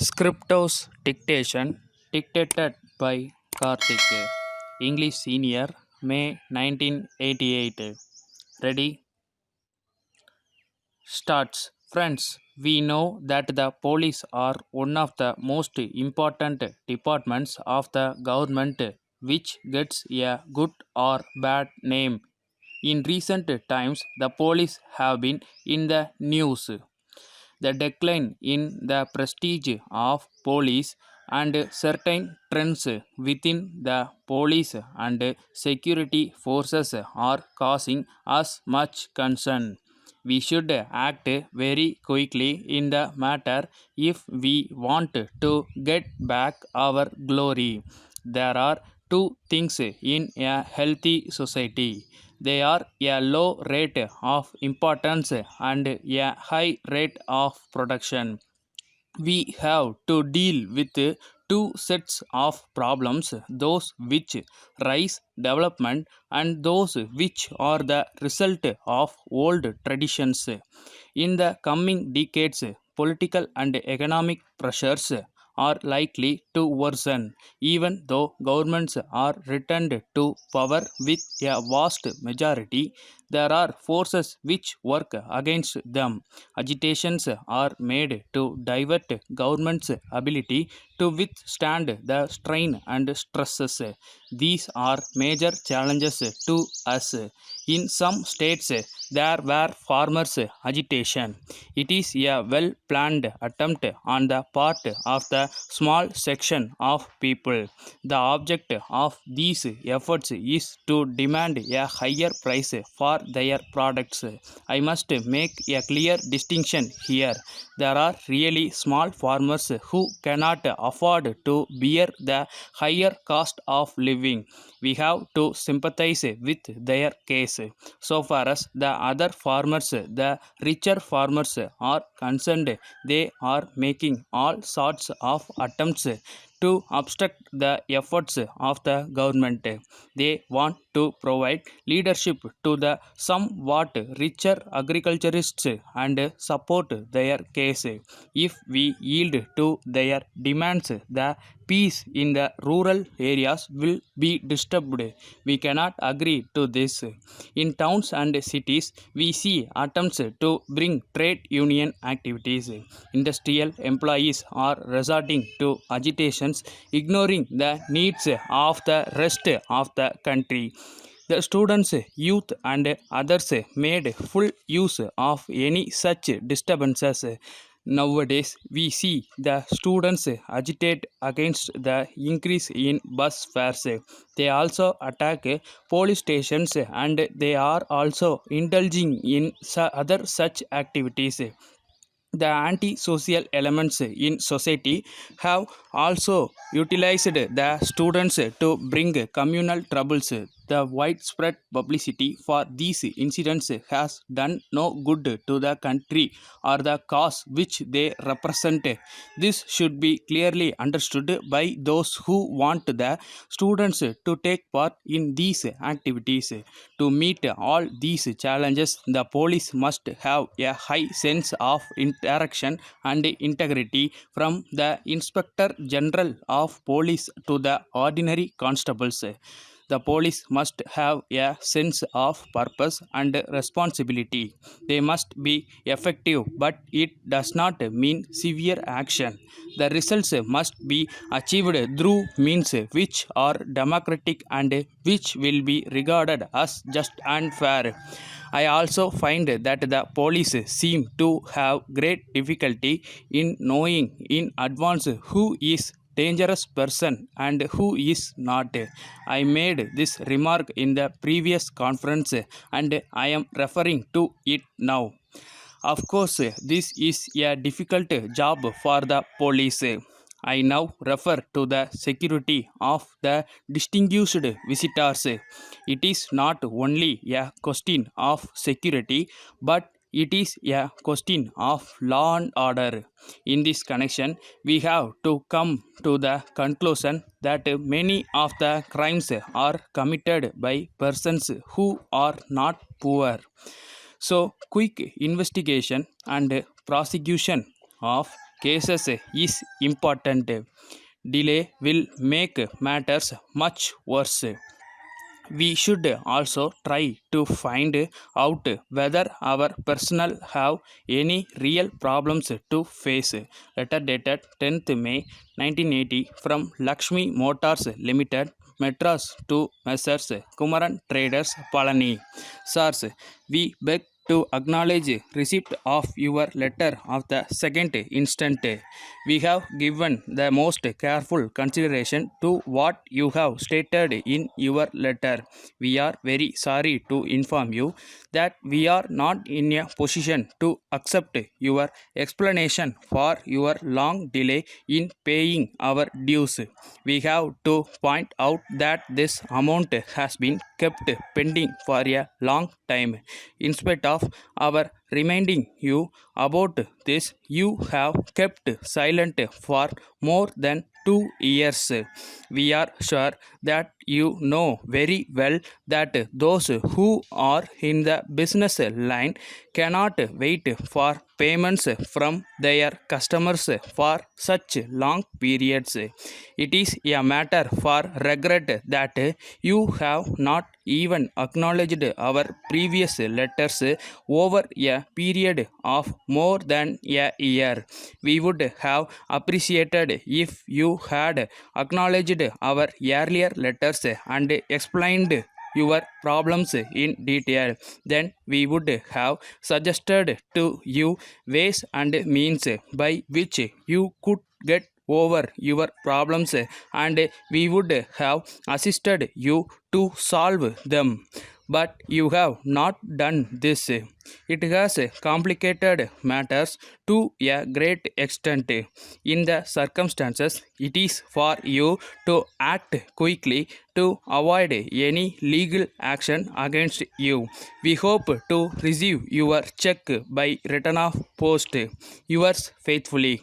Scriptos dictation dictated by Karthik. English Senior, May 1988. Ready? Starts. Friends, we know that the police are one of the most important departments of the government which gets a good or bad name. In recent times, the police have been in the news. The decline in the prestige of police and certain trends within the police and security forces are causing us much concern. We should act very quickly in the matter if we want to get back our glory. There are two things in a healthy society. They are a low rate of importance and a high rate of production. We have to deal with two sets of problems, those which rise development and those which are the result of old traditions. In the coming decades, political and economic pressures are likely to worsen, even though governments are returned to power with a vast majority. There are forces which work against them. Agitations are made to divert government's ability to withstand the strain and stresses. These are major challenges to us. In some states, there were farmers' agitation. It is a well planned attempt on the part of the small section of people. The object of these efforts is to demand a higher price for their products. I must make a clear distinction here. There are really small farmers who cannot afford to bear the higher cost of living. We have to sympathize with their case. So far as the other farmers, the richer farmers, are concerned, they are making all sorts of attempts to obstruct the efforts of the government. They want to provide leadership to the somewhat richer agriculturists and support their case. If we yield to their demands, the peace in the rural areas will be disturbed. We cannot agree to this. In towns and cities, we see attempts to bring trade union activities. Industrial employees are resorting to agitations, ignoring the needs of the rest of the country. The students, youth, and others made full use of any such disturbances. Nowadays, we see the students agitate against the increase in bus fares. They also attack police stations and they are also indulging in other such activities. The anti-social elements in society have also utilized the students to bring communal troubles. The widespread publicity for these incidents has done no good to the country or the cause which they represent. This should be clearly understood by those who want the students to take part in these activities. To meet all these challenges, the police must have a high sense of interaction and integrity, from the Inspector General of Police to the ordinary constables. The police must have a sense of purpose and responsibility. They must be effective, but it does not mean severe action. The results must be achieved through means which are democratic and which will be regarded as just and fair. I also find that the police seem to have great difficulty in knowing in advance who is dangerous person and who is not. I made this remark in the previous conference and I am referring to it now. Of course, this is a difficult job for the police. I now refer to the security of the distinguished visitors. It is not only a question of security, but it is a question of law and order. In this connection, we have to come to the conclusion that many of the crimes are committed by persons who are not poor. So, quick investigation and prosecution of cases is important. Delay will make matters much worse. We should also try to find out whether our personnel have any real problems to face. Letter dated 10th May 1980 from Lakshmi Motors Limited, Madras to Messrs. Kumaran Traders, Palani. Sirs, we beg to acknowledge receipt of your letter of the second instant. We have given the most careful consideration to what you have stated in your letter. We are very sorry to inform you that we are not in a position to accept your explanation for your long delay in paying our dues. We have to point out that this amount has been kept pending for a long time. In spite of our reminding you about this, you have kept silent for more than 2 years. We are sure that you know very well that those who are in the business line cannot wait for payments from their customers for such long periods. It is a matter for regret that you have not even acknowledged our previous letters over a period of more than a year. We would have appreciated if you had acknowledged our earlier letters and explained your problems in detail. Then we would have suggested to you ways and means by which you could get over your problems, and we would have assisted you to solve them. But you have not done this. It has complicated matters to a great extent. In the circumstances, it is for you to act quickly to avoid any legal action against you. We hope to receive your check by return of post. Yours faithfully.